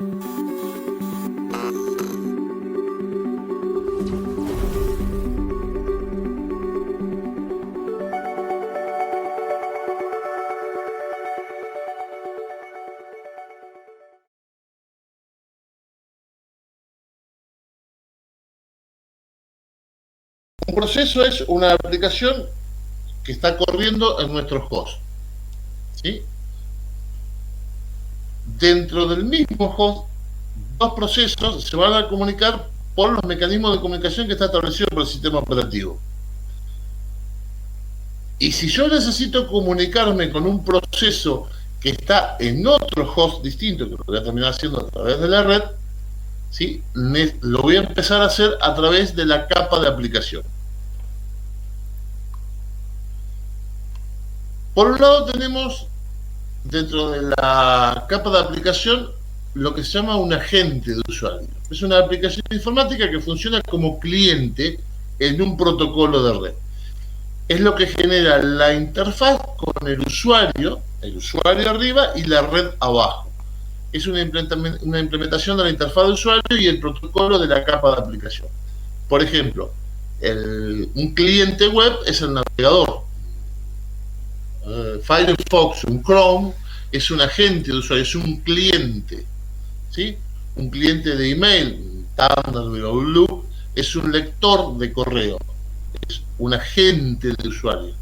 Un proceso es una aplicación que está corriendo en nuestro host, ¿sí? Dentro del mismo host, dos procesos se van a comunicar por los mecanismos de comunicación que está establecido por el sistema operativo. Y si yo necesito comunicarme con un proceso que está en otro host distinto, que lo voy a terminar haciendo a través de la red, ¿sí? Lo voy a empezar a hacer a través de la capa de aplicación. Por un lado tenemos dentro de la capa de aplicación lo que se llama un agente de usuario. Es una aplicación informática que funciona como cliente en un protocolo de red. Es lo que genera la interfaz con el usuario arriba y la red abajo. Es una implementación de la interfaz de usuario y el protocolo de la capa de aplicación. Por ejemplo, un cliente web es el navegador. Firefox, un Chrome, es un agente de usuario, es un cliente, ¿sí? Un cliente de email, Thunderbird o Outlook, es un lector de correo, es un agente de usuario.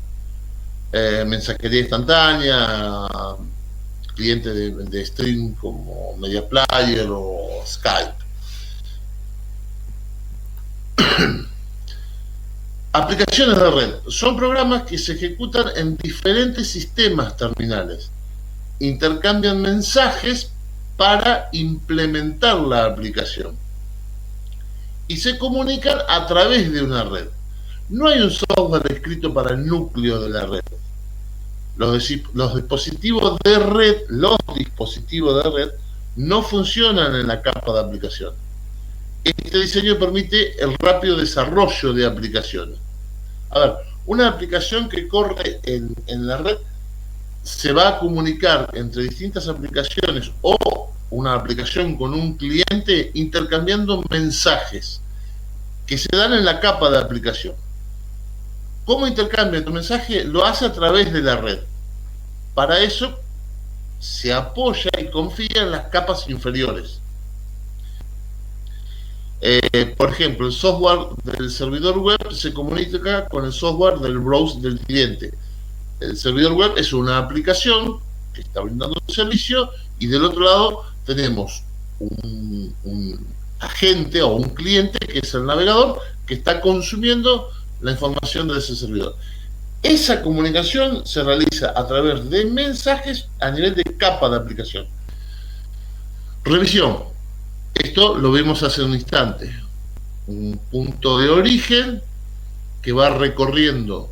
Mensajería instantánea, cliente de stream como Media Player o Skype. Aplicaciones de red son programas que se ejecutan en diferentes sistemas terminales. Intercambian mensajes para implementar la aplicación y se comunican a través de una red. No hay un software escrito para el núcleo de la red. Los dispositivos de red no funcionan en la capa de aplicación. Este diseño permite el rápido desarrollo de aplicaciones. A ver, una aplicación que corre en la red se va a comunicar entre distintas aplicaciones o una aplicación con un cliente intercambiando mensajes que se dan en la capa de aplicación. ¿Cómo intercambia tu mensaje? Lo hace a través de la red. Para eso se apoya y confía en las capas inferiores. Por ejemplo, el software del servidor web se comunica con el software del browser del cliente. El servidor web es una aplicación que está brindando un servicio y del otro lado tenemos un agente o un cliente que es el navegador que está consumiendo la información de ese servidor. Esa comunicación se realiza a través de mensajes a nivel de capa de aplicación. Revisión. Esto lo vimos hace un instante. Un punto de origen que va recorriendo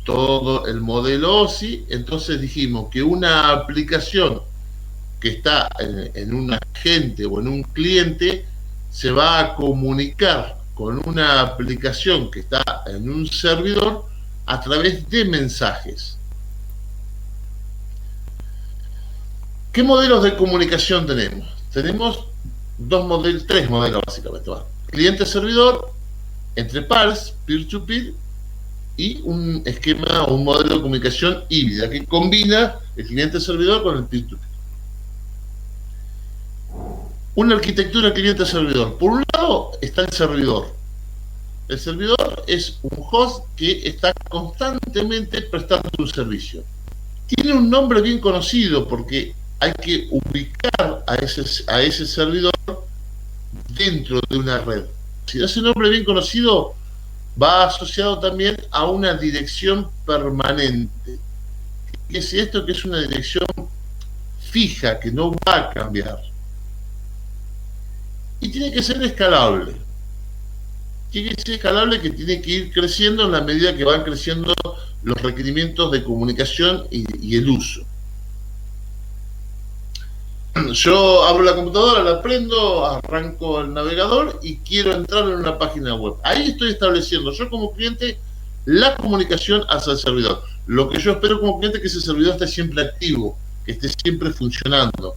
todo el modelo OSI. Entonces dijimos que una aplicación que está en un agente o en un cliente se va a comunicar con una aplicación que está en un servidor a través de mensajes. ¿Qué modelos de comunicación tenemos? Tenemos tres modelos básicamente. Cliente-servidor, entre pares, peer-to-peer, y un esquema o un modelo de comunicación híbrida que combina el cliente-servidor con el peer-to-peer. Una arquitectura cliente-servidor. Por un lado está el servidor. El servidor es un host que está constantemente prestando un servicio. Tiene un nombre bien conocido porque hay que ubicar a ese servidor dentro de una red. Si ese nombre bien conocido va asociado también a una dirección permanente. ¿Qué es esto? Que es una dirección fija, que no va a cambiar. Y tiene que ser escalable. Tiene que ser escalable, que tiene que ir creciendo en la medida que van creciendo los requerimientos de comunicación y el uso. Yo abro la computadora, la prendo, arranco el navegador y quiero entrar en una página web. Ahí estoy estableciendo yo como cliente la comunicación hacia el servidor. Lo que yo espero como cliente es que ese servidor esté siempre activo, que esté siempre funcionando.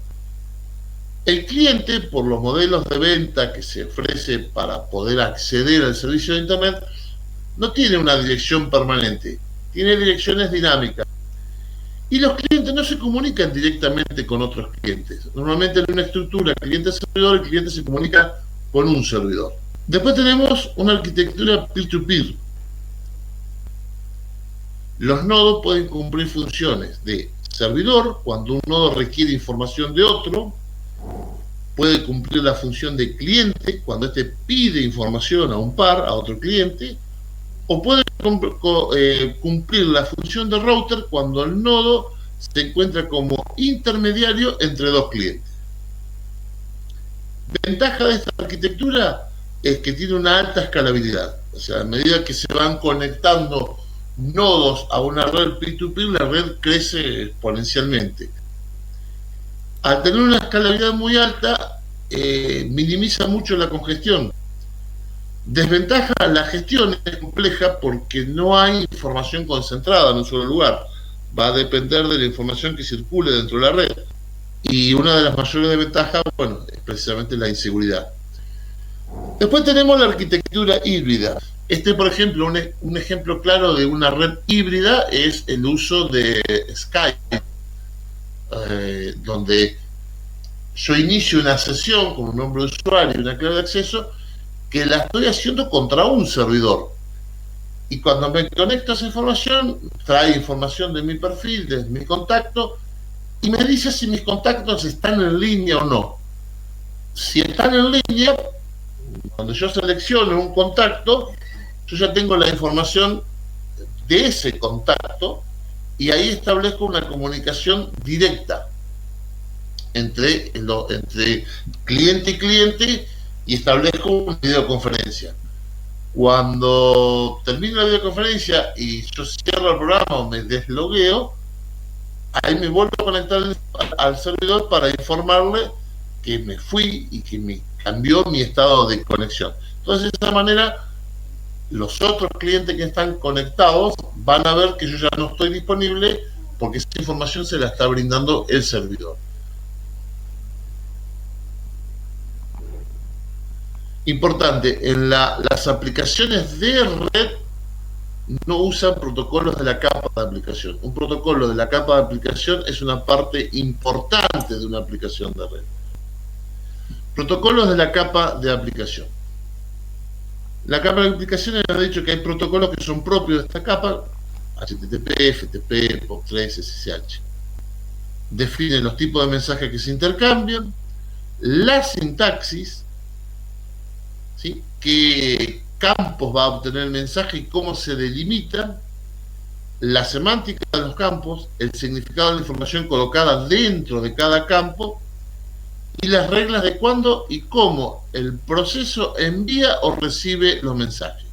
El cliente, por los modelos de venta que se ofrece para poder acceder al servicio de Internet, no tiene una dirección permanente, tiene direcciones dinámicas. Y los clientes no se comunican directamente con otros clientes. Normalmente en una estructura cliente-servidor, el cliente se comunica con un servidor. Después tenemos una arquitectura peer-to-peer. Los nodos pueden cumplir funciones de servidor, cuando un nodo requiere información de otro, puede cumplir la función de cliente, cuando éste pide información a un par, a otro cliente, o puede cumplir la función de router cuando el nodo se encuentra como intermediario entre dos clientes. Ventaja de esta arquitectura es que tiene una alta escalabilidad. O sea, a medida que se van conectando nodos a una red peer-to-peer, la red crece exponencialmente. Al tener una escalabilidad muy alta, minimiza mucho la congestión. Desventaja, la gestión es compleja porque no hay información concentrada en un solo lugar. Va a depender de la información que circule dentro de la red. Y una de las mayores desventajas, bueno, es precisamente la inseguridad. Después tenemos la arquitectura híbrida. Por ejemplo, un ejemplo claro de una red híbrida es el uso de Skype, donde yo inicio una sesión con un nombre de usuario y una clave de acceso que la estoy haciendo contra un servidor. Y cuando me conecto a esa información, trae información de mi perfil, de mi contacto, y me dice si mis contactos están en línea o no. Si están en línea, cuando yo selecciono un contacto, yo ya tengo la información de ese contacto y ahí establezco una comunicación directa entre cliente y cliente y establezco una videoconferencia. Cuando termino la videoconferencia y yo cierro el programa o me deslogueo, ahí me vuelvo a conectar al servidor para informarle que me fui y que me cambió mi estado de conexión. Entonces, de esa manera, los otros clientes que están conectados van a ver que yo ya no estoy disponible porque esa información se la está brindando el servidor. Importante, en las aplicaciones de red no usan protocolos de la capa de aplicación. Un protocolo de la capa de aplicación es una parte importante de una aplicación de red. Protocolos de la capa de aplicación. La capa de aplicaciones nos ha dicho que hay protocolos que son propios de esta capa: HTTP, FTP, POP3, SSH. Definen los tipos de mensajes que se intercambian, la sintaxis, ¿sí?, qué campos va a obtener el mensaje y cómo se delimitan, la semántica de los campos, el significado de la información colocada dentro de cada campo y las reglas de cuándo y cómo el proceso envía o recibe los mensajes,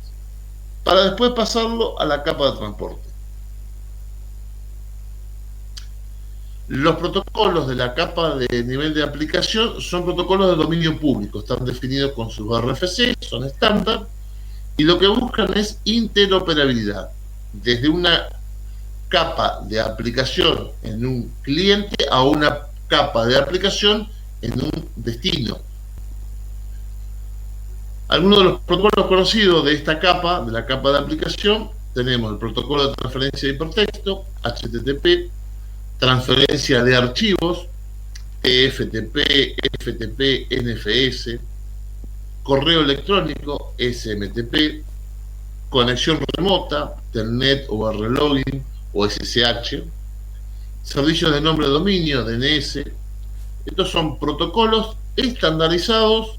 para después pasarlo a la capa de transporte. Los protocolos de la capa de nivel de aplicación son protocolos de dominio público, están definidos con sus RFC, son estándar, y lo que buscan es interoperabilidad, desde una capa de aplicación en un cliente a una capa de aplicación en un destino. Algunos de los protocolos conocidos de esta capa, de la capa de aplicación, tenemos el protocolo de transferencia de hipertexto, HTTP, transferencia de archivos, TFTP, FTP, NFS, correo electrónico, SMTP, conexión remota, Telnet o RLogin o SSH, servicios de nombre de dominio, DNS. Estos son protocolos estandarizados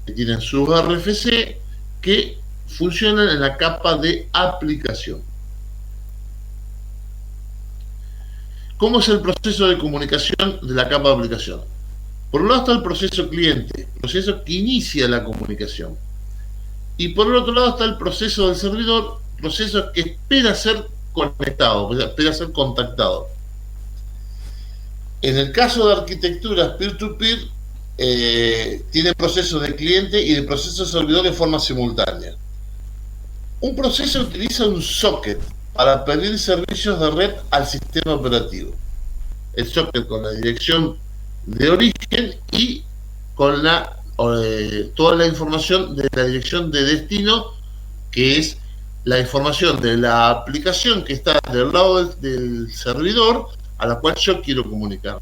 que tienen sus RFC que funcionan en la capa de aplicación. ¿Cómo es el proceso de comunicación de la capa de aplicación? Por un lado está el proceso cliente, proceso que inicia la comunicación. Y por el otro lado está el proceso del servidor, proceso que espera ser conectado, espera ser contactado. En el caso de arquitecturas peer-to-peer, tiene procesos de cliente y de proceso de servidor de forma simultánea. Un proceso utiliza un socket para pedir servicios de red al sistema operativo. El socket con la dirección de origen y con toda la información de la dirección de destino, que es la información de la aplicación que está del lado del servidor a la cual yo quiero comunicar.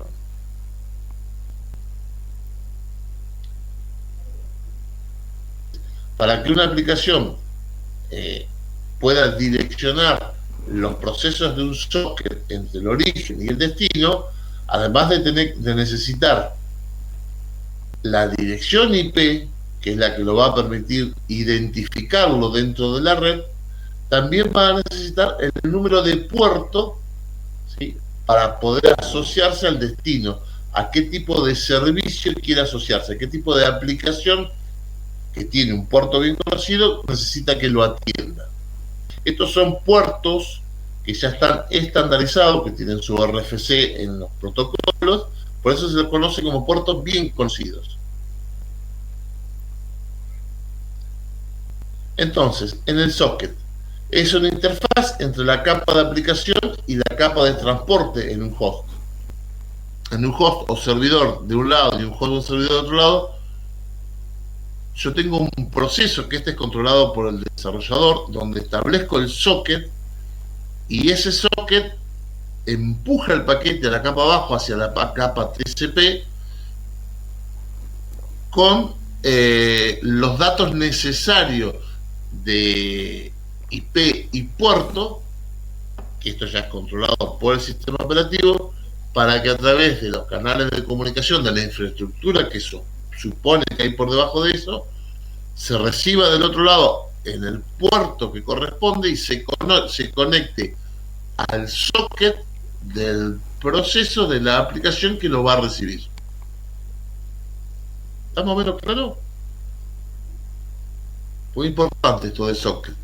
Para que una aplicación pueda direccionar los procesos de un socket entre el origen y el destino, además de necesitar la dirección IP, que es la que lo va a permitir identificarlo dentro de la red, también va a necesitar el número de puerto, ¿sí?, para poder asociarse al destino, a qué tipo de servicio quiere asociarse, a qué tipo de aplicación que tiene un puerto bien conocido necesita que lo atienda. Estos son puertos que ya están estandarizados, que tienen su RFC en los protocolos, por eso se les conoce como puertos bien conocidos. Entonces, en el socket es una interfaz entre la capa de aplicación y la capa de transporte en un host. En un host o servidor de un lado y un host o servidor de otro lado, yo tengo un proceso que es controlado por el desarrollador, donde establezco el socket, y ese socket empuja el paquete a la capa abajo hacia la capa TCP con los datos necesarios de IP y puerto, que esto ya es controlado por el sistema operativo, para que a través de los canales de comunicación de la infraestructura que supone que hay por debajo de eso, se reciba del otro lado en el puerto que corresponde y se conecte al socket del proceso de la aplicación que lo va a recibir. ¿Está más o menos claro? Muy importante esto del socket.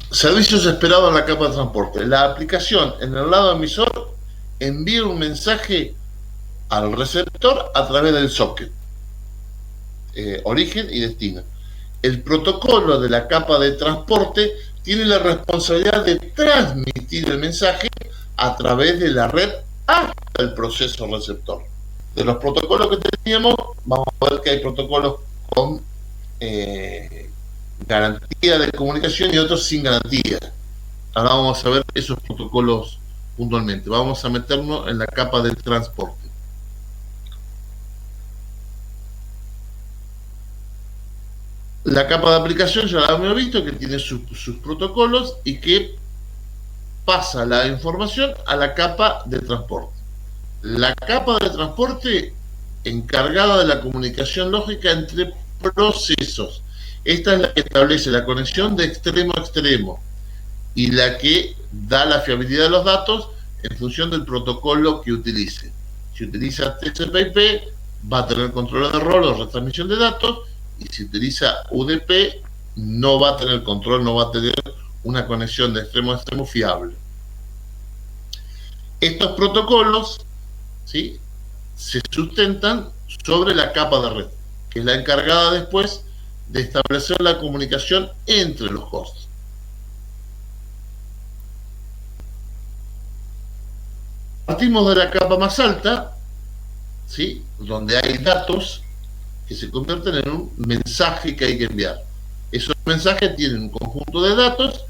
Servicios esperados en la capa de transporte. La aplicación en el lado emisor envía un mensaje al receptor a través del socket, origen y destino. El protocolo de la capa de transporte tiene la responsabilidad de transmitir el mensaje a través de la red hasta el proceso receptor. De los protocolos que teníamos, vamos a ver que hay protocolos con garantía de comunicación y otros sin garantía. Ahora vamos a ver esos protocolos puntualmente. Vamos a meternos en la capa del transporte. La capa de aplicación ya la hemos visto, que tiene sus protocolos y que pasa la información a la capa de transporte. La capa de transporte encargada de la comunicación lógica entre procesos. Esta es la que establece la conexión de extremo a extremo y la que da la fiabilidad de los datos en función del protocolo que utilice. Si utiliza TCP/IP, va a tener control de rol o retransmisión de datos, y si utiliza UDP, no va a tener control, no va a tener una conexión de extremo a extremo fiable. Estos protocolos, ¿sí?, se sustentan sobre la capa de red, que es la encargada después de establecer la comunicación entre los hosts. Partimos de la capa más alta, ¿sí?, donde hay datos que se convierten en un mensaje que hay que enviar. Esos mensajes tienen un conjunto de datos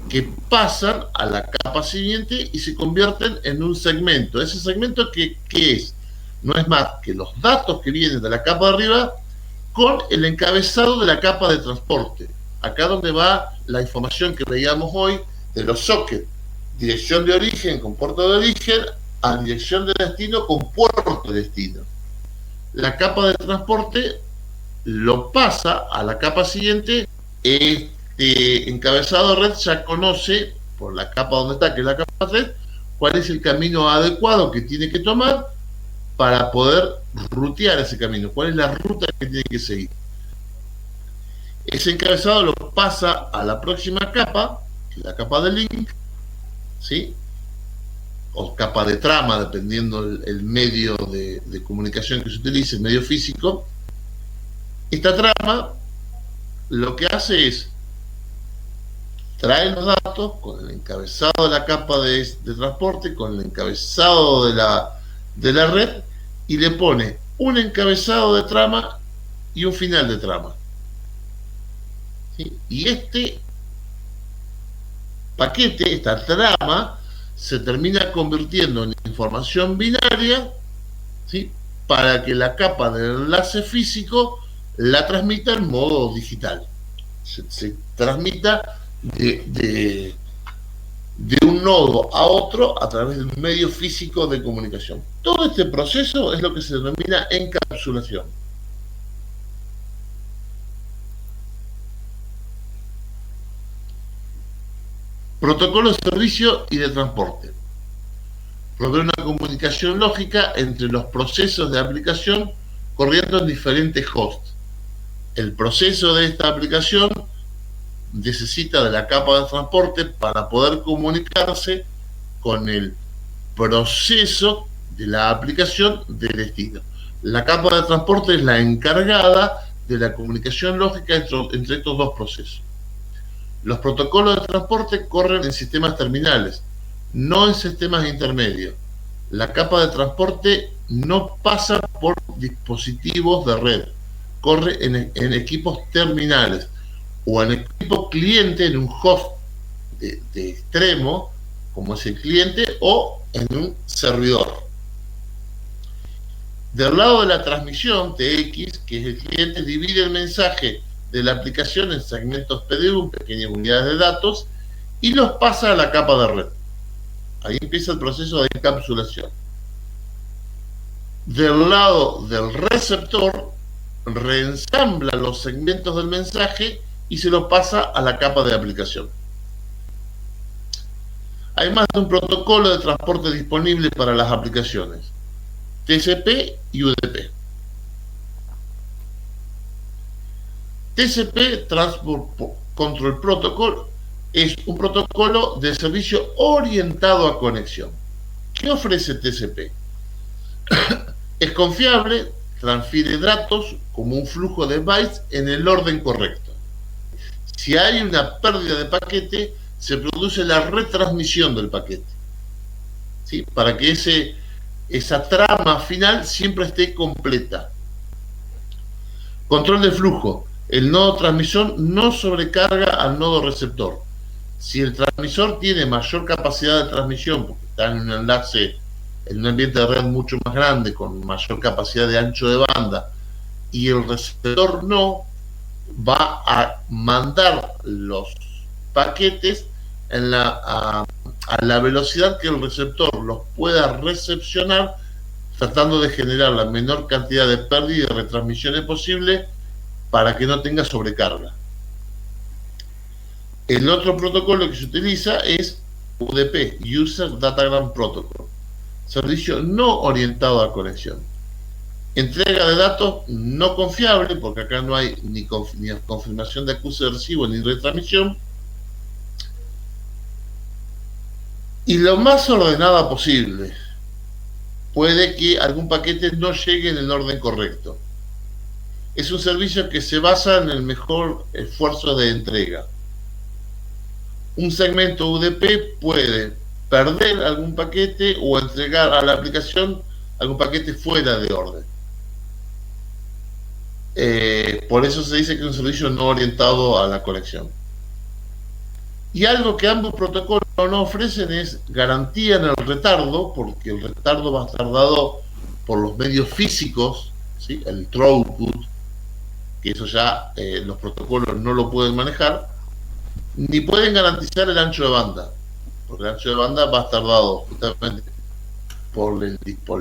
que pasan a la capa siguiente y se convierten en un segmento. Ese segmento, ¿qué es? No es más que los datos que vienen de la capa de arriba con el encabezado de la capa de transporte. Acá donde va la información que veíamos hoy de los sockets. Dirección de origen con puerto de origen a dirección de destino con puerto de destino. La capa de transporte lo pasa a la capa siguiente. Este encabezado de red ya conoce, por la capa donde está, que es la capa de red, cuál es el camino adecuado que tiene que tomar para poder rutear ese camino, cuál es la ruta que tiene que seguir. Ese encabezado lo pasa a la próxima capa, que es la capa de link, ¿sí?, o capa de trama, dependiendo el medio de comunicación que se utilice, el medio físico. Esta trama lo que hace es trae los datos con el encabezado de la capa de transporte, con el encabezado de la de la red y le pone un encabezado de trama y un final de trama. ¿Sí? Y este paquete, esta trama, se termina convirtiendo en información binaria, ¿sí? Para que la capa del enlace físico la transmita en modo digital. Se transmita de un nodo a otro a través de un medio físico de comunicación. Todo este proceso es lo que se denomina encapsulación. Protocolo de servicio y de transporte. Provee una comunicación lógica entre los procesos de aplicación corriendo en diferentes hosts. El proceso de esta aplicación necesita de la capa de transporte para poder comunicarse con el proceso de la aplicación de destino. La capa de transporte es la encargada de la comunicación lógica entre estos dos procesos. Los protocolos de transporte corren en sistemas terminales, no en sistemas intermedios. La capa de transporte no pasa por dispositivos de red, corre en equipos terminales o en equipo cliente, en un host de extremo, como es el cliente, o en un servidor. Del lado de la transmisión, TX, que es el cliente, divide el mensaje de la aplicación en segmentos PDU, pequeñas unidades de datos, y los pasa a la capa de red. Ahí empieza el proceso de encapsulación. Del lado del receptor, reensambla los segmentos del mensaje y se los pasa a la capa de aplicación. Hay más de un protocolo de transporte disponible para las aplicaciones: TCP y UDP. TCP, Transport Control Protocol, es un protocolo de servicio orientado a conexión. ¿Qué ofrece TCP? Es confiable, transfiere datos como un flujo de bytes en el orden correcto. Si hay una pérdida de paquete, se produce la retransmisión del paquete, ¿sí? Para que esa trama final siempre esté completa. Control de flujo. El nodo transmisor no sobrecarga al nodo receptor. Si el transmisor tiene mayor capacidad de transmisión, porque está en un enlace, en un ambiente de red mucho más grande, con mayor capacidad de ancho de banda, y el receptor no, va a mandar los paquetes a la velocidad que el receptor los pueda recepcionar, tratando de generar la menor cantidad de pérdida y de retransmisiones posible para que no tenga sobrecarga. El otro protocolo que se utiliza es UDP, User Datagram Protocol, servicio no orientado a conexión. Entrega de datos no confiable, porque acá no hay ni confirmación de acuse de recibo ni retransmisión. Y lo más ordenada posible. Puede que algún paquete no llegue en el orden correcto. Es un servicio que se basa en el mejor esfuerzo de entrega. Un segmento UDP puede perder algún paquete o entregar a la aplicación algún paquete fuera de orden. Por eso se dice que es un servicio no orientado a la conexión. Y algo que ambos protocolos no ofrecen es garantía en el retardo, porque el retardo va a estar dado por los medios físicos, ¿sí? El throughput, que eso ya los protocolos no lo pueden manejar, ni pueden garantizar el ancho de banda, porque el ancho de banda va a estar dado justamente por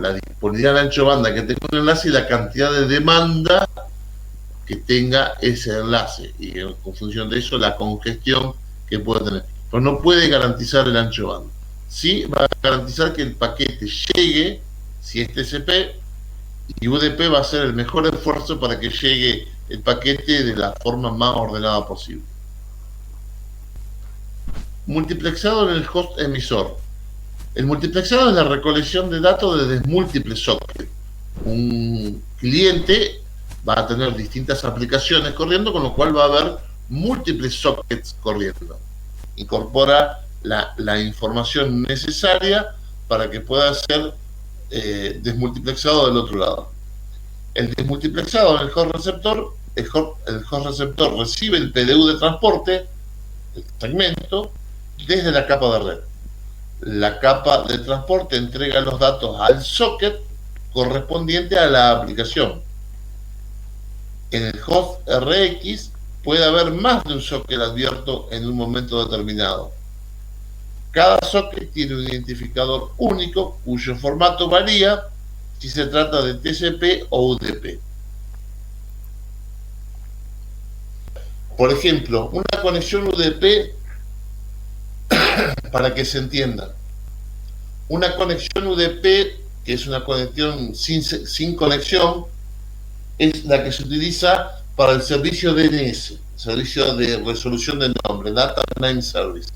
la disponibilidad del ancho de banda que tenga un enlace y la cantidad de demanda que tenga ese enlace, y en función de eso la congestión que puede tener. Pero no puede garantizar el ancho de banda. Sí va a garantizar que el paquete llegue, si es TCP, y UDP va a hacer el mejor esfuerzo para que llegue el paquete de la forma más ordenada posible. Multiplexado en el host emisor. El multiplexado es la recolección de datos desde múltiples sockets. Un cliente va a tener distintas aplicaciones corriendo, con lo cual va a haber múltiples sockets corriendo. Incorpora la información necesaria para que pueda ser desmultiplexado del otro lado. El desmultiplexado en el host receptor, el host receptor recibe el PDU de transporte, el segmento, desde la capa de red. La capa de transporte entrega los datos al socket correspondiente a la aplicación. En el host RX puede haber más de un socket abierto en un momento determinado. Cada socket tiene un identificador único cuyo formato varía si se trata de TCP o UDP. Por ejemplo, una conexión UDP, para que se entienda, una conexión UDP, que es una conexión sin conexión, es la que se utiliza para el servicio DNS, servicio de resolución de nombre, Data Name Service.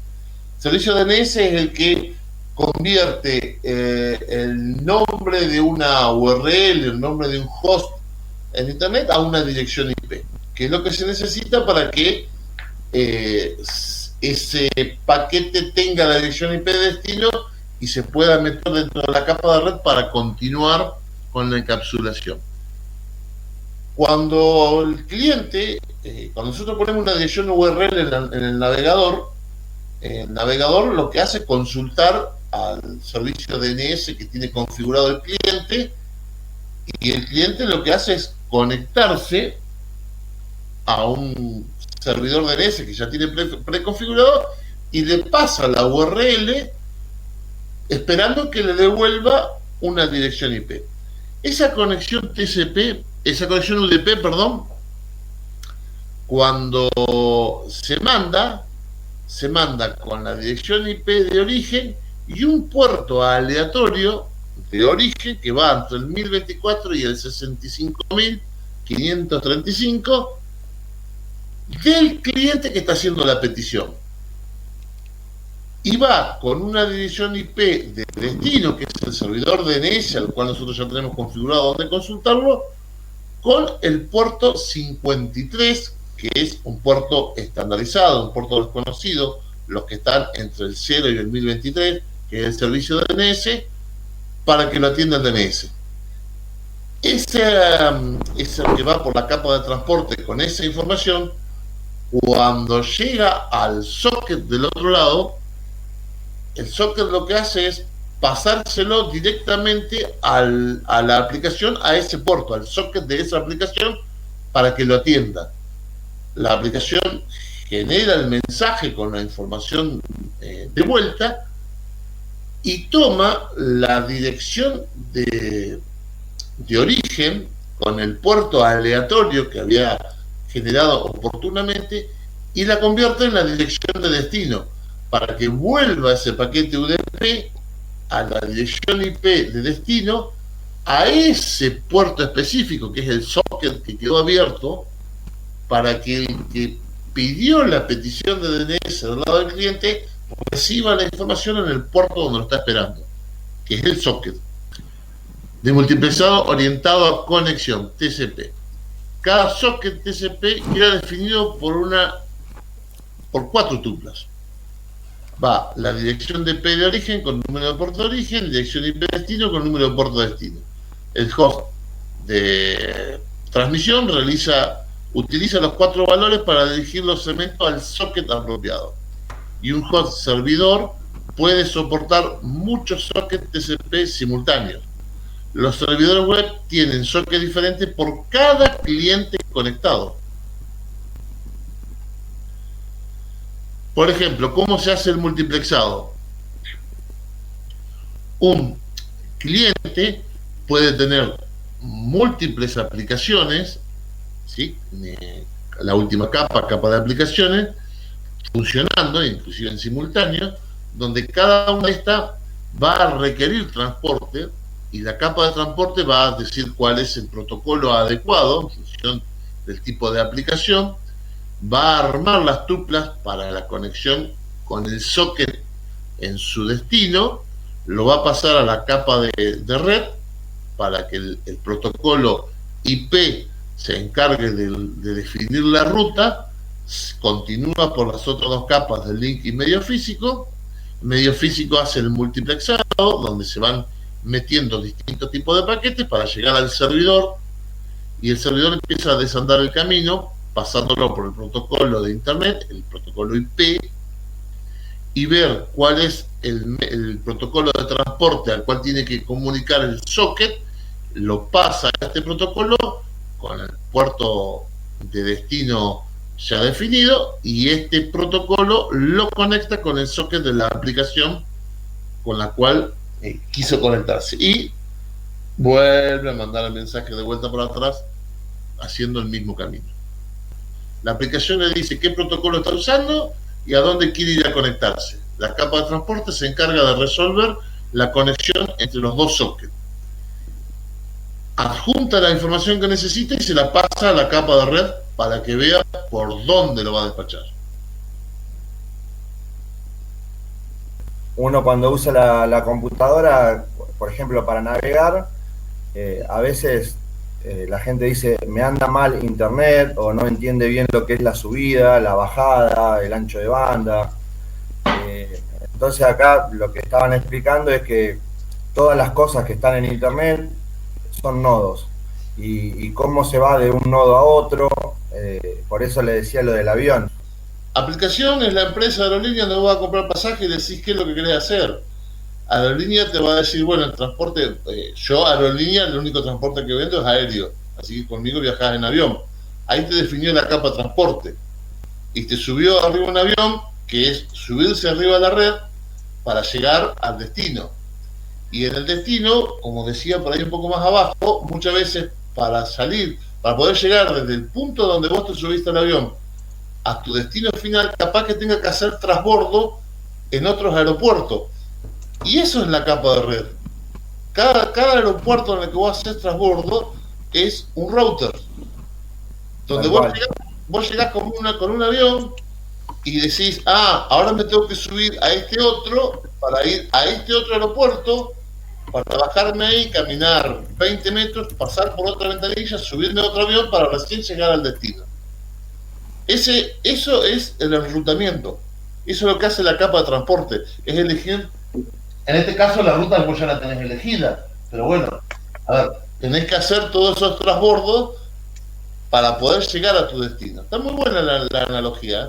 El servicio DNS es el que convierte el nombre de una URL, el nombre de un host en Internet a una dirección IP, que es lo que se necesita para que ese paquete tenga la dirección IP de destino y se pueda meter dentro de la capa de red para continuar con la encapsulación. Cuando el cliente, cuando nosotros ponemos una dirección URL en el navegador lo que hace es consultar al servicio DNS que tiene configurado el cliente, y el cliente lo que hace es conectarse a un servidor DNS que ya tiene preconfigurado y le pasa la URL esperando que le devuelva una dirección IP. Esa conexión UDP, cuando se manda con la dirección IP de origen y un puerto aleatorio de origen que va entre el 1024 y el 65.535 del cliente que está haciendo la petición. Y va con una dirección IP de destino, que es el servidor DNS, al cual nosotros ya tenemos configurado donde consultarlo, con el puerto 53, que es un puerto estandarizado, un puerto desconocido, los que están entre el 0 y el 1023, que es el servicio de DNS, para que lo atienda el DNS. Ese que va por la capa de transporte con esa información, cuando llega al socket del otro lado, el socket lo que hace es pasárselo directamente a la aplicación, a ese puerto, al socket de esa aplicación, para que lo atienda. La aplicación genera el mensaje con la información de vuelta y toma la dirección de origen con el puerto aleatorio que había generado oportunamente y la convierte en la dirección de destino para que vuelva ese paquete UDP a la dirección IP de destino, a ese puerto específico que es el socket que quedó abierto, para que el que pidió la petición de DNS del lado del cliente reciba la información en el puerto donde lo está esperando, que es el socket desmultiplexado orientado a conexión, TCP. Cada socket TCP queda definido por 4 tuplas. Va la dirección de IP de origen con número de puerto de origen, dirección IP de destino con número de puerto de destino. El host de transmisión utiliza los 4 valores para dirigir los segmentos al socket apropiado. Y un host servidor puede soportar muchos sockets TCP simultáneos. Los servidores web tienen sockets diferentes por cada cliente conectado. Por ejemplo, ¿cómo se hace el multiplexado? Un cliente puede tener múltiples aplicaciones, ¿sí? La última capa de aplicaciones, funcionando, inclusive en simultáneo, donde cada una de estas va a requerir transporte y la capa de transporte va a decir cuál es el protocolo adecuado en función del tipo de aplicación, va a armar las tuplas para la conexión con el socket en su destino, lo va a pasar a la capa de red para que el protocolo IP se encargue de definir la ruta, continúa por las otras 2 capas del link y medio físico. Medio físico hace el multiplexado, donde se van metiendo distintos tipos de paquetes para llegar al servidor, y el servidor empieza a desandar el camino pasándolo por el protocolo de internet, el protocolo IP, y ver cuál es el protocolo de transporte al cual tiene que comunicar el socket, lo pasa a este protocolo con el puerto de destino ya definido, y este protocolo lo conecta con el socket de la aplicación con la cual quiso conectarse, y vuelve a mandar el mensaje de vuelta para atrás haciendo el mismo camino. La aplicación le dice qué protocolo está usando y a dónde quiere ir a conectarse. La capa de transporte se encarga de resolver la conexión entre los dos sockets. Adjunta la información que necesita y se la pasa a la capa de red para que vea por dónde lo va a despachar. Uno cuando usa la computadora, por ejemplo, para navegar, a veces la gente dice, me anda mal internet, o no entiende bien lo que es la subida, la bajada, el ancho de banda. Entonces acá lo que estaban explicando es que todas las cosas que están en internet son nodos, y cómo se va de un nodo a otro, por eso le decía lo del avión. Aplicación es la empresa de aerolínea donde vas a comprar pasaje y decís qué es lo que querés hacer. Aerolínea te va a decir, bueno, el transporte, yo aerolínea, el único transporte que vendo es aéreo, así que conmigo viajás en avión. Ahí te definió la capa de transporte y te subió arriba un avión, que es subirse arriba de la red para llegar al destino. Y en el destino, como decía por ahí un poco más abajo, muchas veces para salir, para poder llegar desde el punto donde vos te subiste al avión a tu destino final, capaz que tenga que hacer transbordo en otros aeropuertos. Y eso es la capa de red. Cada aeropuerto en el que vos haces transbordo es un router, donde vos llegás con un avión y decís, ahora me tengo que subir a este otro para ir a este otro aeropuerto, para bajarme ahí, caminar 20 metros, pasar por otra ventanilla, subirme a otro avión para recién llegar al destino. Eso es el enrutamiento. Eso es lo que hace la capa de transporte, es elegir. En este caso la ruta vos ya la tenés elegida, pero bueno, a ver, tenés que hacer todos esos transbordos para poder llegar a tu destino. Está muy buena la analogía, ¿eh?